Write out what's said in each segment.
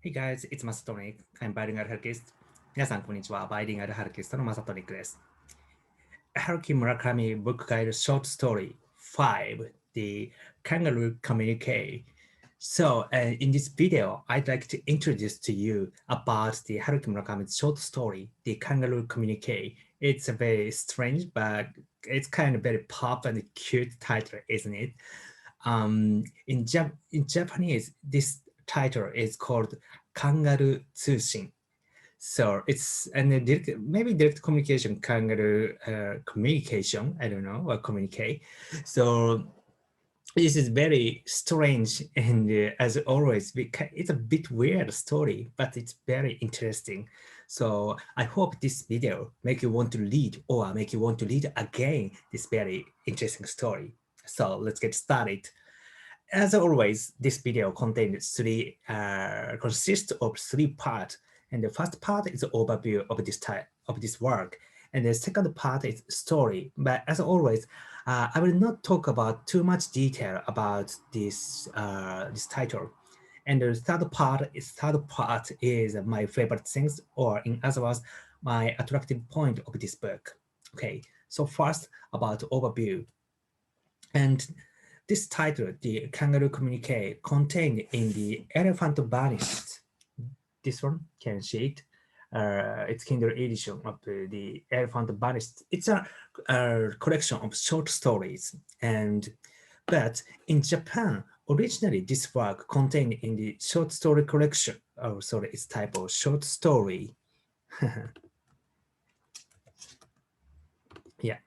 Hey guys, it's masatonic. I'm Bilingual Harukist. 皆さん、こんにちは。バイリンガルハルキストのマサトニックです。Haruki Murakami Book Guide Short Story 5, The Kangaroo Communique. So, in this video, I'd like to introduce to you about the Haruki Murakami's short story, The Kangaroo Communique. It's a very strange, but it's kind of very pop and cute title, isn't it? In Japanese, this title is called Kangaroo 通信. So it's maybe direct communication, kangaroo communication, I don't know, or communicate. So this is very strange and as always, it's a bit weird story, but it's very interesting. So I hope this video make you want to read or make you want to read again this very interesting story. So let's get started. As always, this video consists of three parts. And the first part is the overview of this work. And the second part is story. But as always, I will not talk about too much detail about this title. And the third part is my favorite things, or in other words, my attractive point of this book. Okay, so first about overview. And this title, The Kangaroo Communique, contained in the Elephant Vanishes. This one, can you see it? It's Kindle edition of the Elephant Vanished. It's a collection of short stories. But in Japan, originally this work contained in the short story collection. Oh, sorry, it's type of short story. Yeah,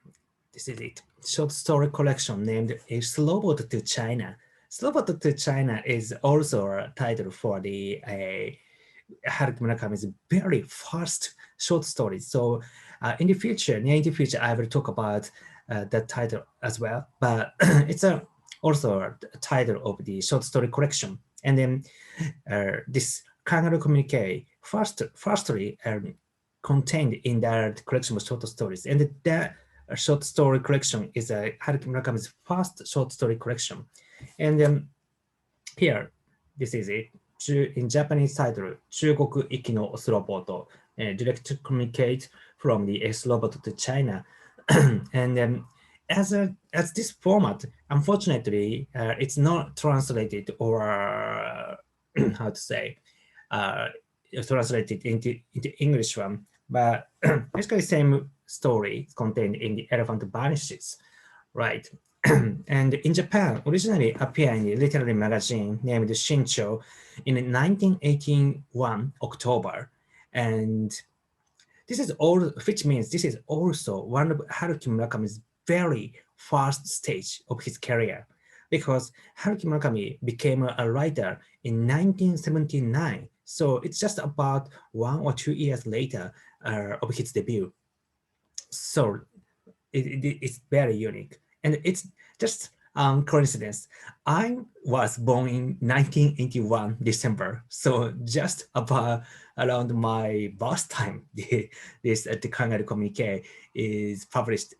this is it. Short story collection named A Slowboat to China. Slowboat to China is also a title for the Haruki Murakami's very first short story. So in the future, near in the future, I will talk about that title as well. But it's also a title of the short story collection. And then this Kangaroo Communique firstly contained in that collection of short stories. And that short story collection is Haruki Murakami's first short story collection. And here, this is it. In Japanese title, 中国行きのスローボート, direct communicate from the S-robot to China. And as this format, unfortunately, it's not translated or how to say, translated into English one, but basically same story is contained in the Elephant Vanishes, right? And in Japan, originally appeared in the literary magazine named Shincho in 1981 October. And this is all, which means this is also one of Haruki Murakami's very first stage of his career, because Haruki Murakami became a writer in 1979. So it's just about 1 or 2 years later of his debut. So it's very unique. And it's just coincidence. I was born in 1981 December, so just about around my birth time, the Kangaroo Communique is published.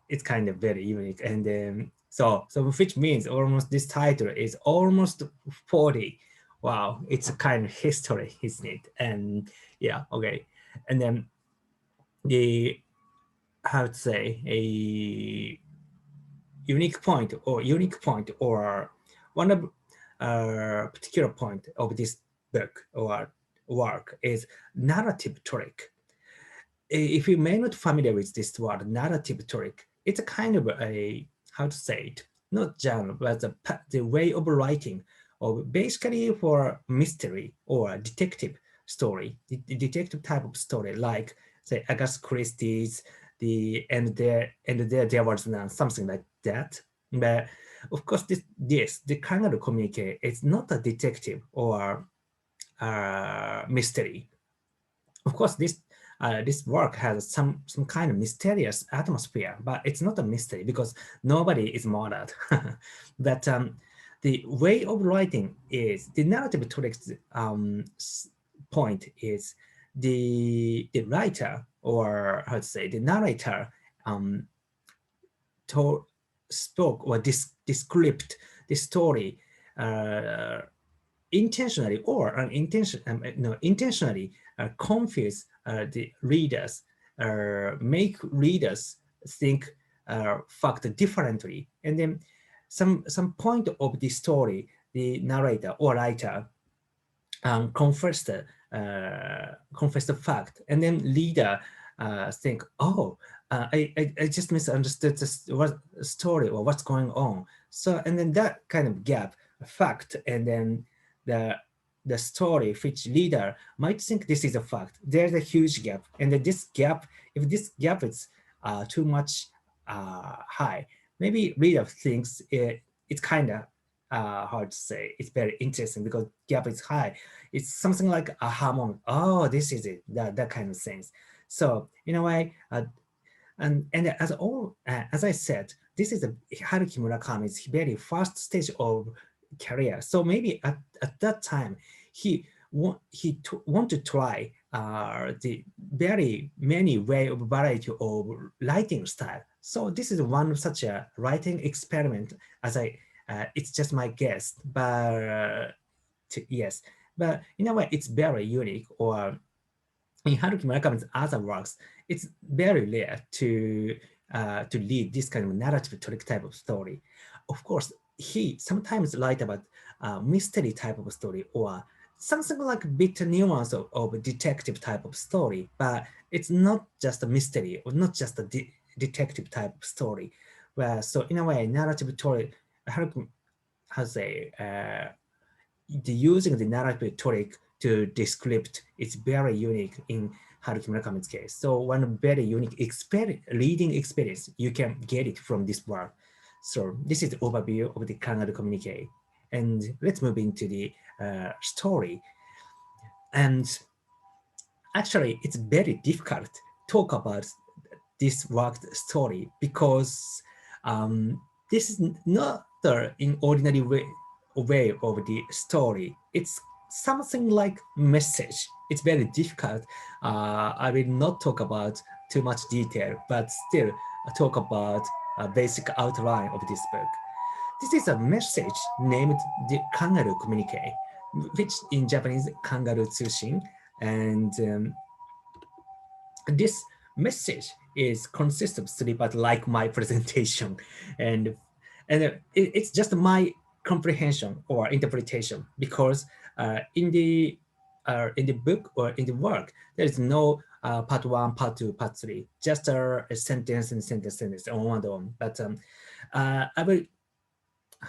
It's kind of very unique, and so which means almost this title is almost 40. Wow, it's a kind of history, isn't it? And yeah, okay, and then the how to say a unique point or one of particular point of this book or work is narrative trick. If you may not familiar with this word narrative trick, it's a kind of a how to say it, not genre, but the way of writing, or basically for mystery or detective story, the detective type of story, like say Agatha Christie's there was none, something like that. But of course, the Kangaroo Communique is not a detective or mystery. Of course, this work has some kind of mysterious atmosphere, but it's not a mystery because nobody is murdered. But the way of writing is the narrative tricks point is the writer, or how to say, the narrator spoke or described the story intentionally or intentionally confuse the readers, make readers think fact differently, and then some point of the story, the narrator or writer confess the fact, and then leader think, oh, I just misunderstood this story or what's going on. So, and then that kind of gap, fact, and then the story, which leader might think this is a fact. There's a huge gap, and then this gap, if this gap is too much high, maybe reader thinks it's kind of hard to say. It's very interesting because gap is high. It's something like aha moment. Oh, this is it. That kind of things. So in a way, and as I said, this is Haruki Murakami's very first stage of career. So maybe at that time, he want to try the very many variety of writing style. So this is one such a writing experiment. It's just my guess, but yes, but in a way, it's very unique. Or in Haruki Murakami's other works, it's very rare to read this kind of narrative trick type of story. Of course, he sometimes write about mystery type of story or something like a bit nuance of detective type of story, but it's not just a mystery or not just a detective type of story. Where so in a way, narrative story, Haruki has using the narrative trick to descript is very unique in Haruki Murakami's case. So one very unique reading experience, you can get it from this work. So this is the overview of the Kangaroo Communique. And let's move into the story. And actually, it's very difficult to talk about this work story because this is not in ordinary way of the story. It's something like message. It's very difficult. I will not talk about too much detail, but still talk about a basic outline of this book. This is a message named the Kangaroo Communique, which in Japanese, Kangaroo Tsushin. And this message is consists of three parts like my presentation. And it's just my comprehension or interpretation because in the book or in the work, there is no part one, part two, part three, just a sentence and sentence on one on. But I will,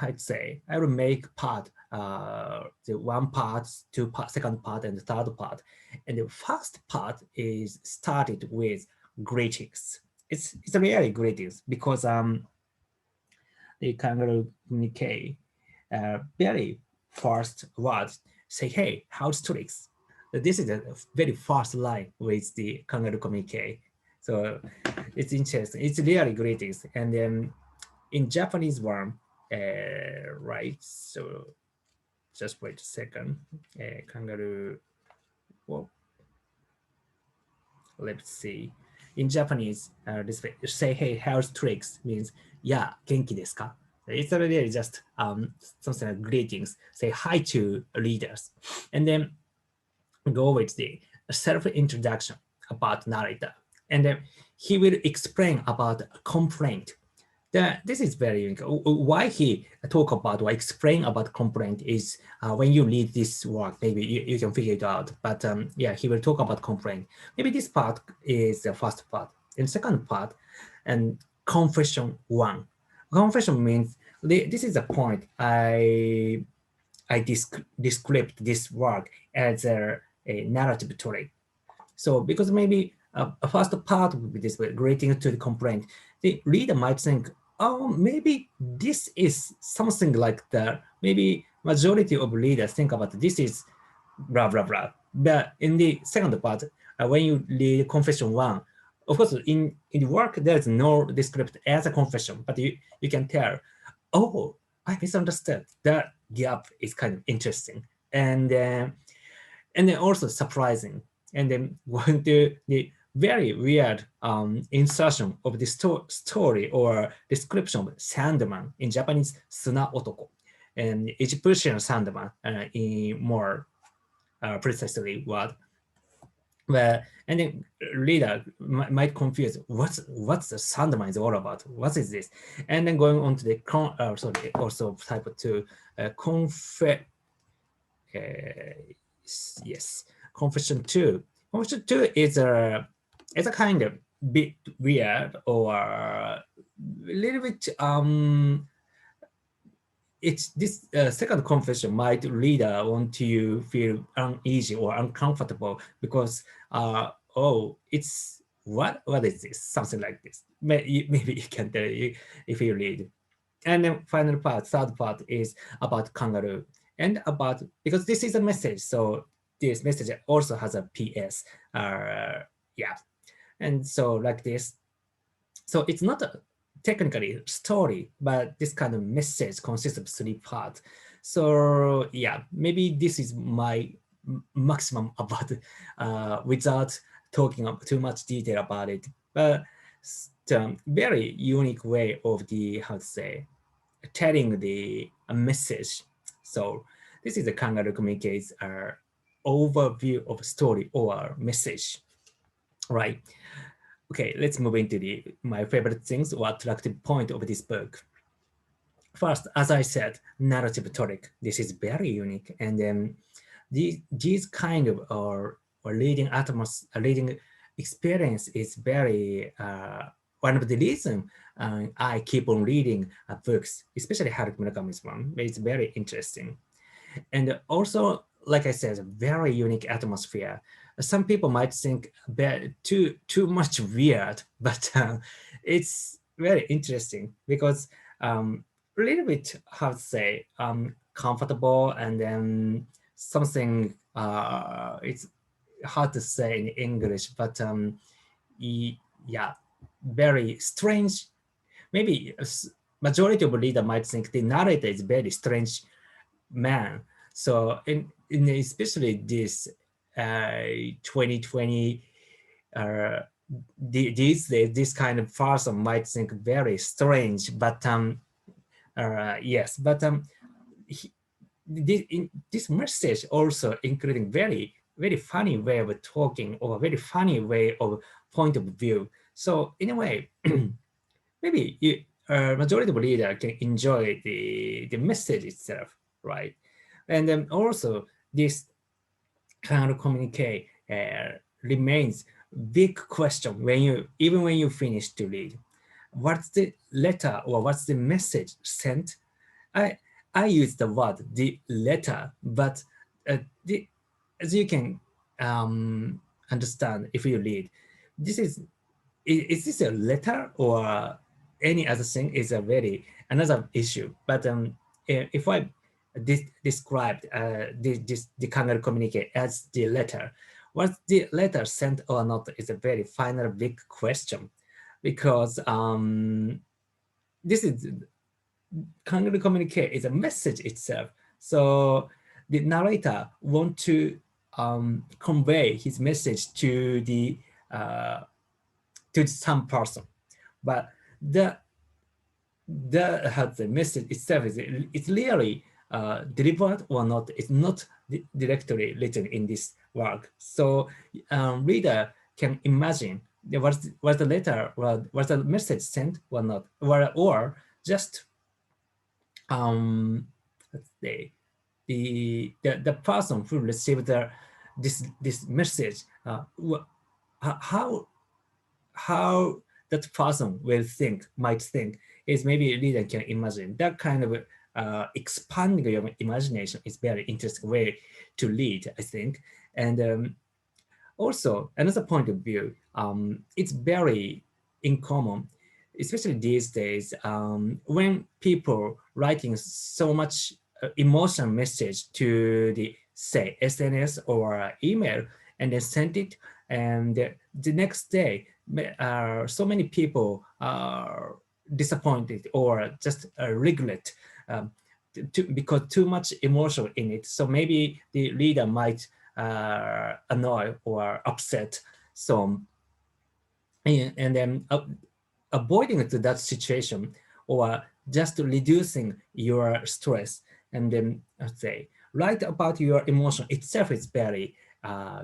I'd say, I will make part, the one part, two part, second part, and the third part. And the first part is started with greetings. It's really greetings because the Kangaroo Communique, very first words say, hey, how's tricks? This is a very first line with the Kangaroo Communique. So it's interesting. It's really greetings. And then in Japanese one, right? So just wait a second. Kangaroo, well, let's see. In Japanese, this way, say, hey, how's tricks means, yeah, genki desu ka? It's really just something like greetings, say hi to readers. And then go with the self-introduction about narrator. And then he will explain about complaint. This is very unique. Why he talk about or explain about complaint is when you read this work, maybe you can figure it out. But yeah, he will talk about complaint. Maybe this part is the first part. And second part, and confession one. Confession means this is a point I described this work as a narrative trick. So because maybe a first part would be this way, greeting to the complaint, the reader might think, oh, maybe this is something like that. Maybe majority of readers think about this is blah, blah, blah. But in the second part, when you read confession one, of course, in the work, there's no descript as a confession, but you can tell, oh, I misunderstood. That gap is kind of interesting. And then also surprising. And then going to the very weird insertion of the story or description of Sandman, in Japanese, Suna Otoko. and Egyptian Sandman in more precisely word. Where and then reader might confuse what's the Sandman is all about. What is this? And then going on to the also type 2 yes, confession 2. Confession 2 is a kind of bit weird or a little bit it's this second confession might reader want to feel uneasy or uncomfortable because it's what is this, something like this. Maybe you can tell you if you read. And then final part, third part is about kangaroo and about, because this is a message, so this message also has a PS. Yeah, and so like this. So it's not a technically story, but this kind of message consists of 3 parts. So yeah, maybe this is my maximum about without talking too much detail about it. But very unique way of the, how to say, telling the message. So this is the Kangaroo Communique's overview of story or message, right? Okay, let's move into my favorite things or attractive point of this book. First, as I said, narrative tonic. This is very unique, and then these kind of reading reading experience is very one of the reasons I keep on reading books, especially Haruki Murakami's one. It's very interesting, and also, like I said, a very unique atmosphere. Some people might think too much weird, but it's very interesting because a little bit, how to say, comfortable, and then something it's hard to say in English, but yeah, very strange. Maybe majority of reader might think the narrator is very strange man. So in especially this 2020, these days, this kind of person might think very strange, but yes, but this message also including very funny way of talking or very funny way of point of view. So in a way, maybe majority of reader can enjoy the message itself, right? And then also this Kangaroo Communique remains big question when you finish to read. What's the letter or what's the message sent? I use the word the letter, but as you can understand if you read, this is this a letter or any other thing is a very another issue. But if I described the Kangaroo Communique as the letter, was the letter sent or not is a very final big question, because this is Kangaroo Communique is a message itself. So the narrator want to convey his message to some person, but the message itself is it's really delivered or not. It's not directly written in this work. So reader can imagine was the letter, was the message sent or not, or just let's say the person who received this message, how that person might think is maybe reader can imagine. That kind of expanding your imagination is very interesting way to read, I think. And also another point of view, it's very uncommon, especially these days, when people writing so much emotional message to the, say, SNS or email, and then send it, and the next day, so many people are disappointed or just regret because too much emotion in it. So maybe the reader might annoy or upset. So, and then avoiding to that situation or just reducing your stress And then let's say, write about your emotion itself is very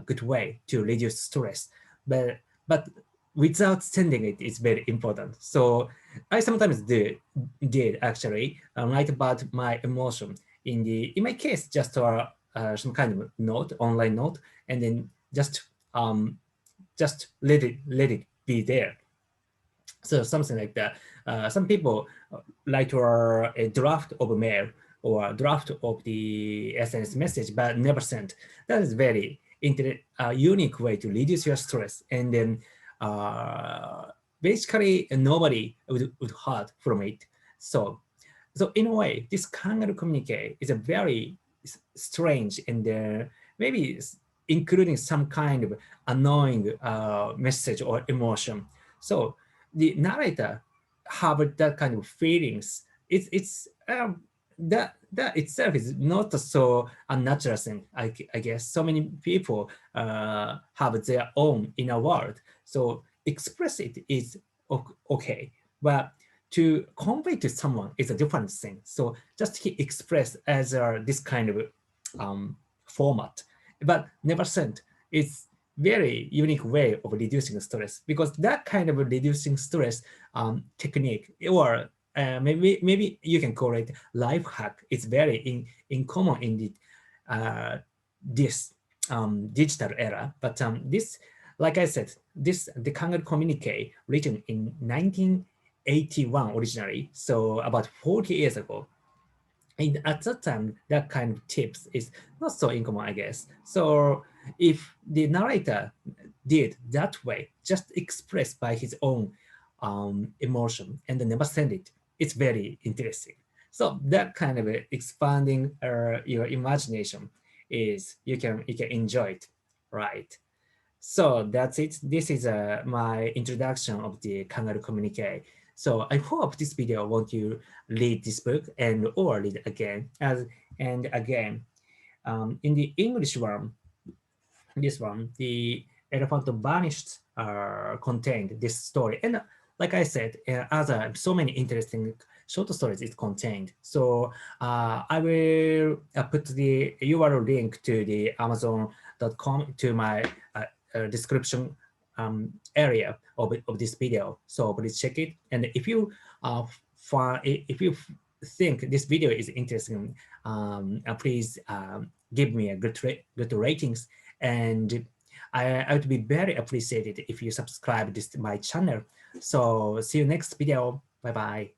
good way to reduce stress, but without sending it is very important. So I sometimes did actually write about my emotion in my case, just some kind of note, online note, and then just let it be there. So something like that. Some people write a draft of a mail or a draft of the SNS message, but never sent. That is very unique way to reduce your stress. And then basically nobody would hurt from it. So in a way, this Kangaroo Communique is a very strange and maybe including some kind of annoying message or emotion. So the narrator have that kind of feelings. It's that itself is not so unnatural thing. I guess so many people have their own inner world. So express it is okay, but to convey to someone is a different thing. So just express as this kind of format, but never sent. It's very unique way of reducing stress, because that kind of reducing stress technique, or maybe you can call it life hack. It's very in common in this digital era. But this, like I said, the Kangaroo Communique written in 1981 originally, so about 40 years ago. And at that time, that kind of tips is not so uncommon, I guess. So if the narrator did that way, just expressed by his own emotion and then never send it, it's very interesting. So that kind of expanding your imagination is you can enjoy it, right? So that's it. This is my introduction of the Kangaroo Communique. So I hope this video won't you read this book and or read it again and again. In the English one, this one, the Elephant Vanished contained this story. And like I said, other so many interesting short stories it contained. So I will put the URL link to the Amazon.com to my description area of this video. So please check it. And if you if you think this video is interesting, please give me a good ratings. And I would be very appreciated if you subscribe to my channel. So see you next video. Bye bye.